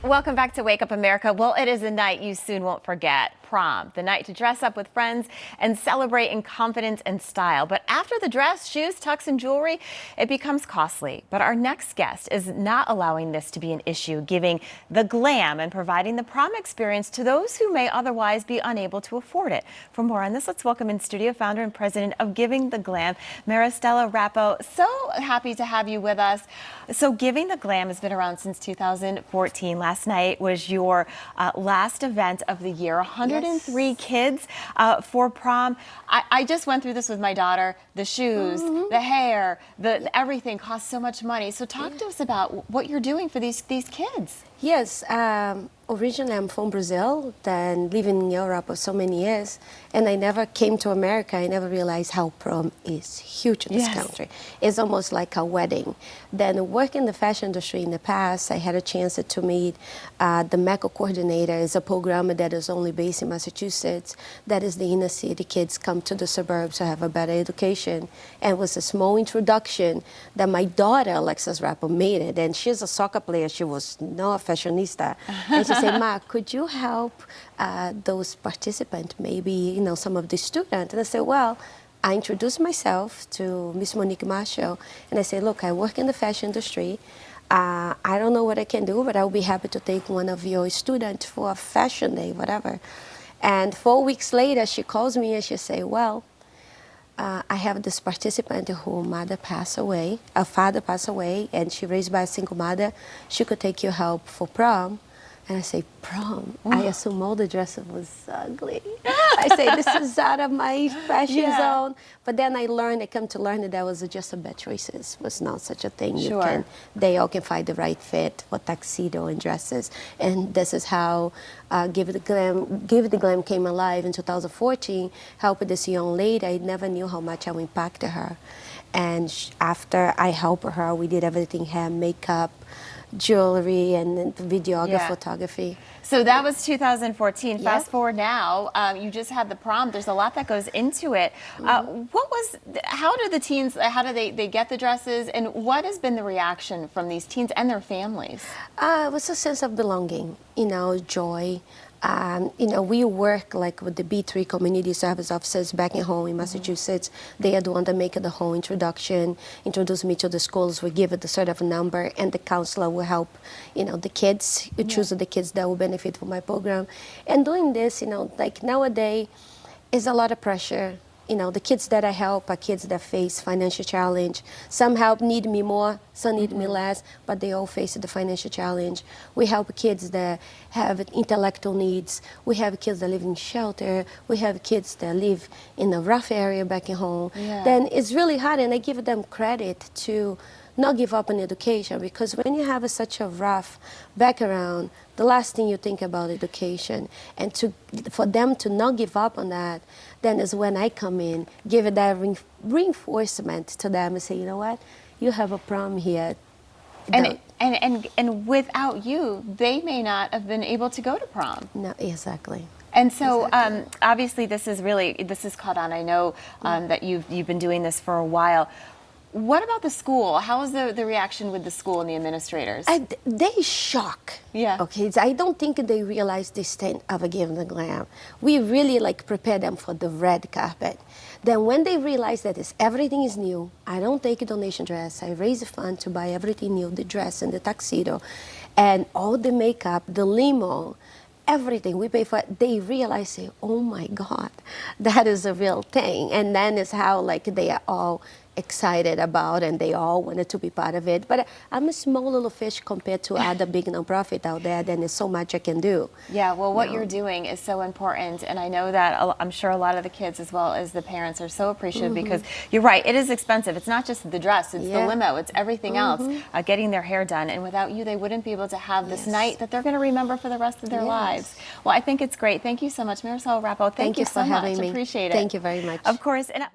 Welcome back to Wake Up America. Well, it is a night you soon won't forget. Prom, the night to dress up with friends and celebrate in confidence and style. But after the dress, shoes, tux, and jewelry, it becomes costly. But our next guest is not allowing this to be an issue, giving the glam and providing the prom experience to those who may otherwise be unable to afford it. For more on this, let's welcome in studio founder and president of Giving the Glam, Maristela Rapo. So happy to have you with us. So Giving the Glam has been around since 2014. Last night was your last event of the year. 103 kids for prom. I just went through this with my daughter. The shoes, the hair, everything costs so much money. So talk to us about what you're doing for these kids. Yes, originally I'm from Brazil, then living in Europe for so many years, and I never came to America. I never realized how prom is huge in this country. It's almost like a wedding. Then working in the fashion industry in the past, I had a chance to meet the MECO coordinator. It's a program that is only based in Massachusetts. That is the inner city kids come to the suburbs to have a better education. And it was a small introduction that my daughter, Alexis Rapo, made it. And she's a soccer player. She was not a fashionista. And she said, Ma, could you help those participants, maybe, some of the students? And I said, well, I introduced myself to Miss Monique Marshall, and I said, look, I work in the fashion industry. I don't know what I can do, but I'll be happy to take one of your students for a fashion day, whatever. And 4 weeks later, she calls me and she says, well, I have this participant whose mother passed away, her father passed away, and she raised by a single mother. She could take your help for prom. And I say, prom? I assume all the dresses was ugly. I say, this is out of my fashion zone. But then I come to learn that was just a bad choices. It was not such a thing. They all can find the right fit for tuxedo and dresses. And this is how Give the Glam came alive in 2014, helped this young lady. I never knew how much I impacted her. And after I helped her, we did everything, hair, makeup, jewelry, and videography, photography. So that was 2014. Fast forward now, you just had the prom. There's a lot that goes into it. How do the teens, how do they get the dresses, and what has been the reaction from these teens and their families? It was a sense of belonging, joy. We work like with the B3 community service officers back in home in Massachusetts. They are the one that make the whole introduction, introduce me to the schools. We give it the sort of number, and the counselor will help, the kids, choose the kids that will benefit from my program. And doing this, like nowadays, is a lot of pressure. The kids that I help are kids that face financial challenge. Some need me more, some need me less, but they all face the financial challenge. We help kids that have intellectual needs. We have kids that live in shelter. We have kids that live in a rough area back in home. Then it's really hard, and I give them credit to not give up on education, because when you have such a rough background, the last thing you think about education, and for them to not give up on that, then is when I come in, give it that reinforcement to them and say, you know what, you have a prom here. And without you, they may not have been able to go to prom. No, exactly. And so, obviously, this is caught on. I know that you've been doing this for a while. What about the school? How is the reaction with the school and the administrators? They shock. Okay, I don't think they realize the extent of Giving the Glam. We really prepare them for the red carpet. Then when they realize that everything is new, I don't take a donation dress. I raise a fund to buy everything new, the dress and the tuxedo, and all the makeup, the limo, everything we pay for it. They realize, say, oh my God, that is a real thing. And then it's how they are all excited about, and they all wanted to be part of it. But I'm a small little fish compared to other big nonprofit out there. Then there's so much I can do. Yeah, well, what you're doing is so important, and I know that I'm sure a lot of the kids as well as the parents are so appreciative, because you're right, it is expensive. It's not just the dress, it's the limo, it's everything else, getting their hair done, and without you, they wouldn't be able to have this night that they're going to remember for the rest of their lives. Well, I think it's great. Thank you so much, Maristela Rapo. Thank you so much. Having me. Appreciate it. Thank you very much. Of course. And